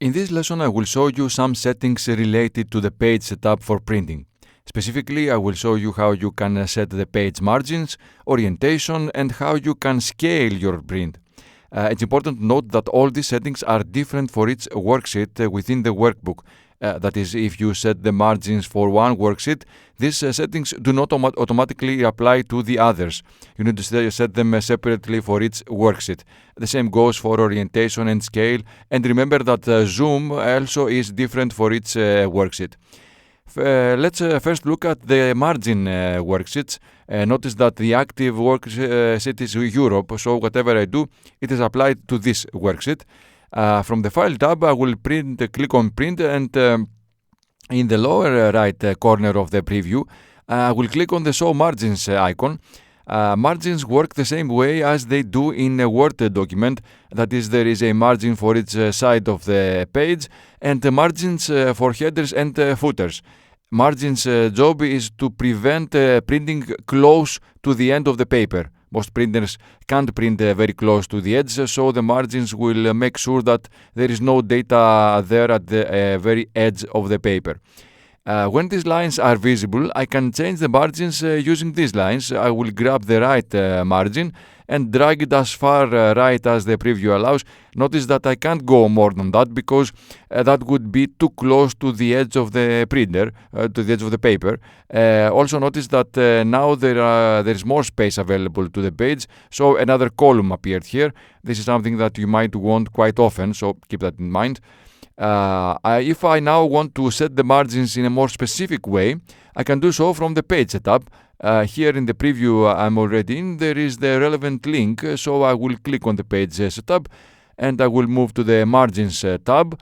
In this lesson, I will show you some settings related to the page setup for printing. Specifically, I will show you how you can set the page margins, orientation, and how you can scale your print. It's important to note that all these settings are different for each worksheet within the workbook. That is, if you set the margins for one worksheet, these settings do not automatically apply to the others. You need to set them separately for each worksheet. The same goes for orientation and scale. And remember that zoom also is different for each worksheet. Let's first look at the margin worksheets. Notice that the active worksheet is Europe, so whatever I do, it is applied to this worksheet. From the File tab, I will click on Print, and in the lower right corner of the preview, I will click on the Show Margins icon. Margins work the same way as they do in a Word document. That is, there is a margin for each side of the page and margins for headers and footers. Margins' job is to prevent printing close to the end of the paper. Most printers can't print very close to the edge, so the margins will make sure that there is no data there at the very edge of the paper. When these lines are visible, I can change the margins using these lines. I will grab the right margin and drag it as far right as the preview allows. Notice that I can't go more than that because that would be too close to the edge of the printer, to the edge of the paper. Also notice that now there is more space available to the page, so another column appeared here. This is something that you might want quite often, so keep that in mind. If I now want to set the margins in a more specific way, I can do so from the page setup. Here in the preview I'm already in, there is the relevant link, so I will click on the page setup and I will move to the margins tab.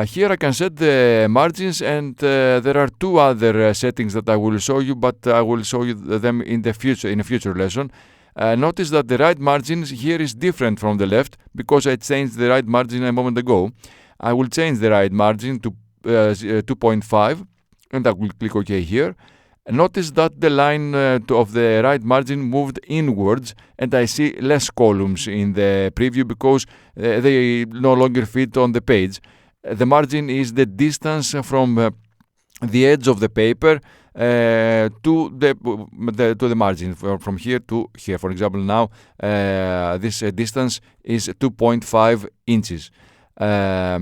Here I can set the margins, and there are two other settings that I will show you, but I will show you them in a future lesson. Notice that the right margins here is different from the left because I changed the right margin a moment ago. I will change the right margin to 2.5 and I will click OK here. Notice that the line of the right margin moved inwards and I see less columns in the preview because they no longer fit on the page. The margin is the distance from the edge of the paper to the margin, from here to here. For example, now this distance is 2.5 inches. I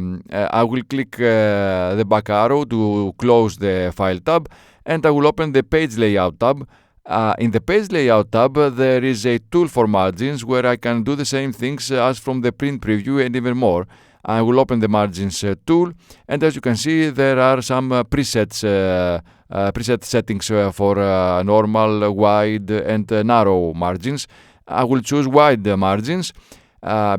will click the back arrow to close the File tab, and I will open the Page Layout tab. In the Page Layout tab, there is a tool for margins where I can do the same things as from the print preview and even more. I will open the margins tool, and as you can see, there are some preset settings for normal, wide, and narrow margins. I will choose wide margins.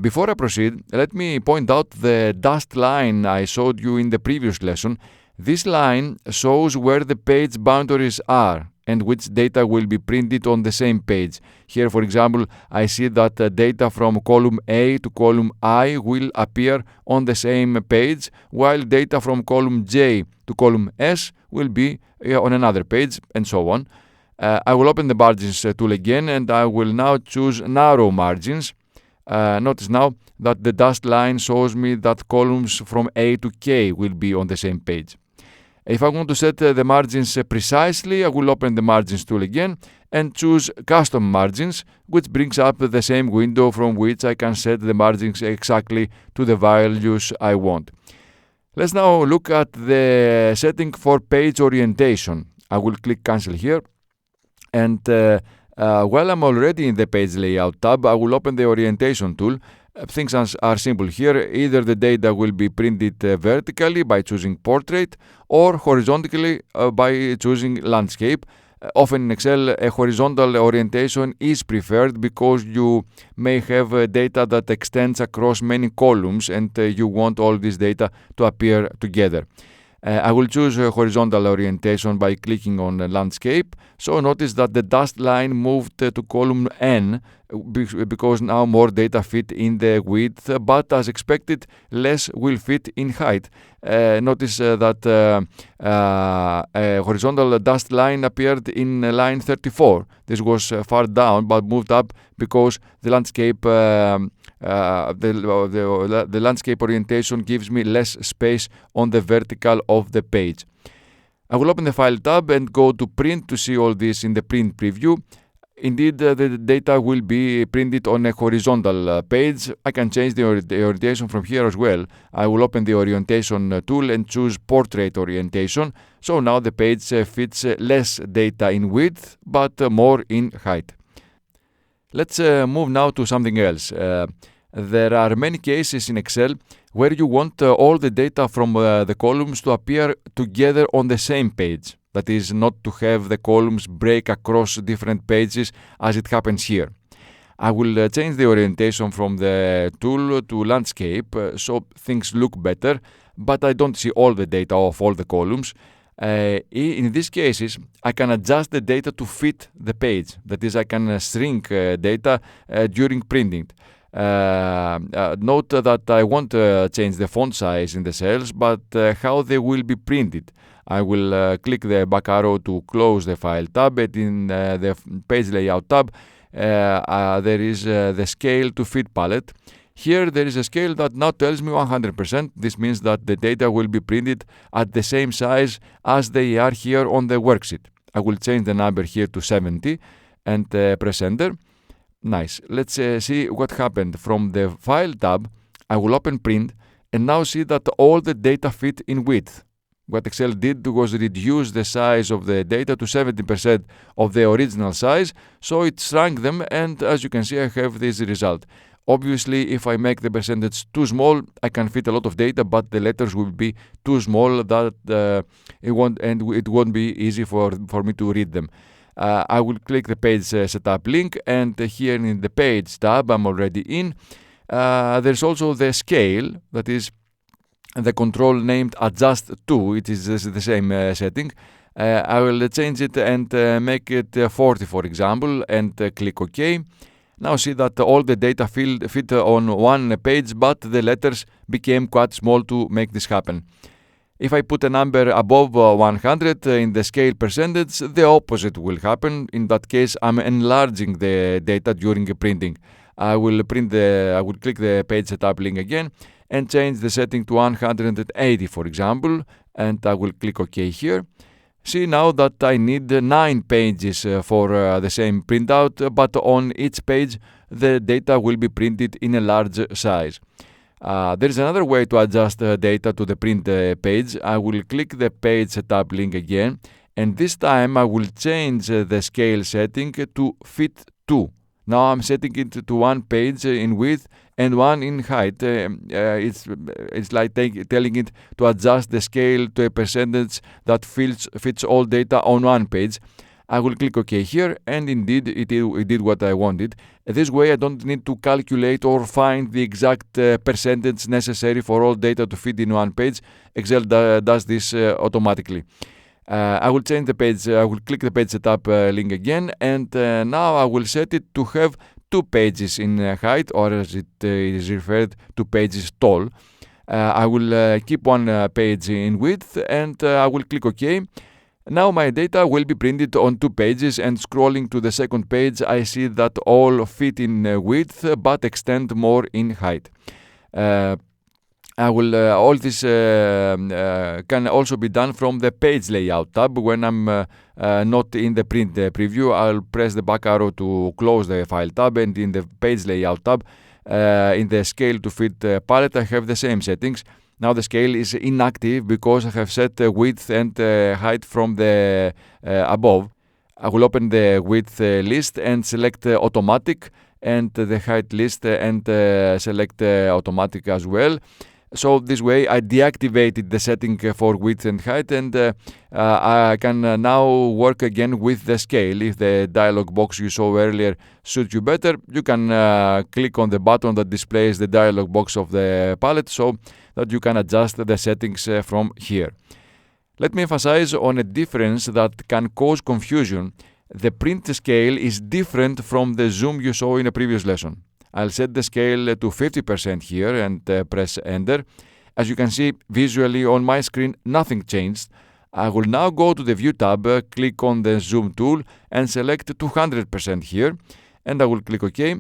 Before I proceed, let me point out the dashed line I showed you in the previous lesson. This line shows where the page boundaries are and which data will be printed on the same page. Here, for example, I see that data from column A to column I will appear on the same page, while data from column J to column S will be on another page, and so on. I will open the margins tool again, and I will now choose narrow margins. Notice now that the dashed line shows me that columns from A to K will be on the same page. If I want to set the margins precisely, I will open the margins tool again and choose custom margins, which brings up the same window from which I can set the margins exactly to the values I want. Let's now look at the setting for page orientation. I will click cancel here, and while I'm already in the Page Layout tab, I will open the Orientation tool. Things are simple here. Either the data will be printed vertically by choosing Portrait, or horizontally by choosing Landscape. Often in Excel, a horizontal orientation is preferred because you may have data that extends across many columns and you want all this data to appear together. I will choose horizontal orientation by clicking on Landscape. So notice that the dashed line moved to column N because now more data fit in the width, but as expected, less will fit in height. Notice that a horizontal dashed line appeared in line 34. This was far down but moved up because the landscape The landscape orientation gives me less space on the vertical of the page. I will open the File tab and go to Print to see all this in the print preview. Indeed, the data will be printed on a horizontal page. I can change the orientation from here as well. I will open the orientation tool and choose portrait orientation. So now the page fits less data in width, but more in height. Let's move now to something else. There are many cases in Excel where you want all the data from the columns to appear together on the same page. That is, not to have the columns break across different pages as it happens here. I will change the orientation from the tool to landscape so things look better, but I don't see all the data of all the columns. In these cases, I can adjust the data to fit the page. That is, I can shrink data during printing. Note that I won't change the font size in the cells, but how they will be printed. I will click the back arrow to close the File tab, and in the Page Layout tab there is the Scale to Fit palette. Here there is a scale that now tells me 100%. This means that the data will be printed at the same size as they are here on the worksheet. I will change the number here to 70 and press Enter. Nice. Let's see what happened. From the File tab, I will open Print and now see that all the data fit in width. What Excel did was reduce the size of the data to 70% of the original size, so it shrunk them, and as you can see, I have this result. Obviously, if I make the percentage too small, I can fit a lot of data, but the letters will be too small that it won't be easy for me to read them. I will click the Page Setup link, and here in the Page tab, I'm already in. There's also the Scale, that is the control named Adjust To. It is the same setting. I will change it and make it 40, for example, and click OK. Now see that all the data fit on one page, but the letters became quite small to make this happen. If I put a number above 100 in the scale percentage, the opposite will happen. In that case, I'm enlarging the data during printing. I will click the Page Setup link again and change the setting to 180, for example, and I will click OK here. See now that I need 9 pages for the same printout, but on each page the data will be printed in a large size. There is another way to adjust data to the print page. I will click the Page Setup link again, and this time I will change the scale setting to Fit To. Now I'm setting it to one page in width and one in height. It's like telling it to adjust the scale to a percentage that fits all data on one page. I will click OK here, and indeed it did what I wanted. This way I don't need to calculate or find the exact percentage necessary for all data to fit in one page. Excel does this automatically. I will change the page. I will click the Page Setup link again, and now I will set it to have 2 pages in height, or as it is referred to, pages tall. I will keep one page in width, and I will click OK. Now my data will be printed on 2 pages, and scrolling to the second page, I see that all fit in width but extend more in height. All this can also be done from the Page Layout tab. When I'm not in the print preview, I'll press the back arrow to close the File tab, and in the Page Layout tab, in the Scale to Fit palette, I have the same settings. Now the scale is inactive because I have set width and height from the above. I will open the width list and select automatic, and the height list and select automatic as well. So this way I deactivated the setting for width and height, and I can now work again with the scale. If the dialog box you saw earlier suits you better, you can click on the button that displays the dialog box of the palette so that you can adjust the settings from here. Let me emphasize on a difference that can cause confusion. The print scale is different from the zoom you saw in a previous lesson. I'll set the scale to 50% here and press Enter. As you can see visually on my screen, nothing changed. I will now go to the View tab, click on the Zoom tool and select 200% here, and I will click OK.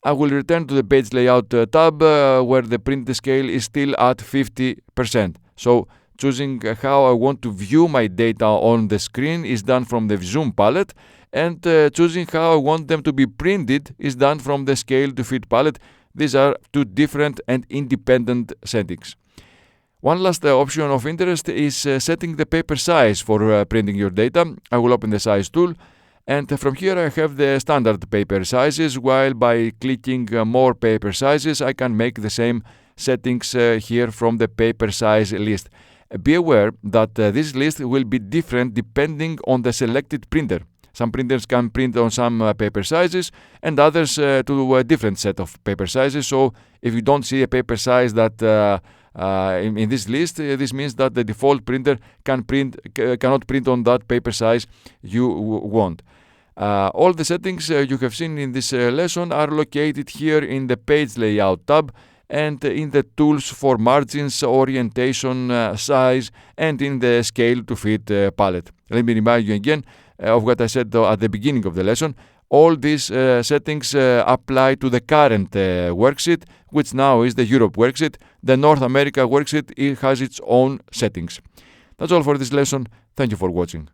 I will return to the page layout tab where the print scale is still at 50%. So choosing how I want to view my data on the screen is done from the zoom palette, and choosing how I want them to be printed is done from the scale to fit palette. These are two different and independent settings. One last option of interest is setting the paper size for printing your data. I will open the size tool, and from here I have the standard paper sizes, while by clicking more paper sizes I can make the same settings here from the paper size list. Be aware that this list will be different depending on the selected printer. Some printers can print on some paper sizes and others to a different set of paper sizes. So if you don't see a paper size that in this list, this means that the default printer cannot print on that paper size you want. All the settings you have seen in this lesson are located here in the page layout tab and in the tools for margins, orientation, size, and in the scale to fit palette. Let me remind you again of what I said at the beginning of the lesson. All these settings apply to the current worksheet, which now is the Europe worksheet. The North America worksheet has its own settings. That's all for this lesson. Thank you for watching.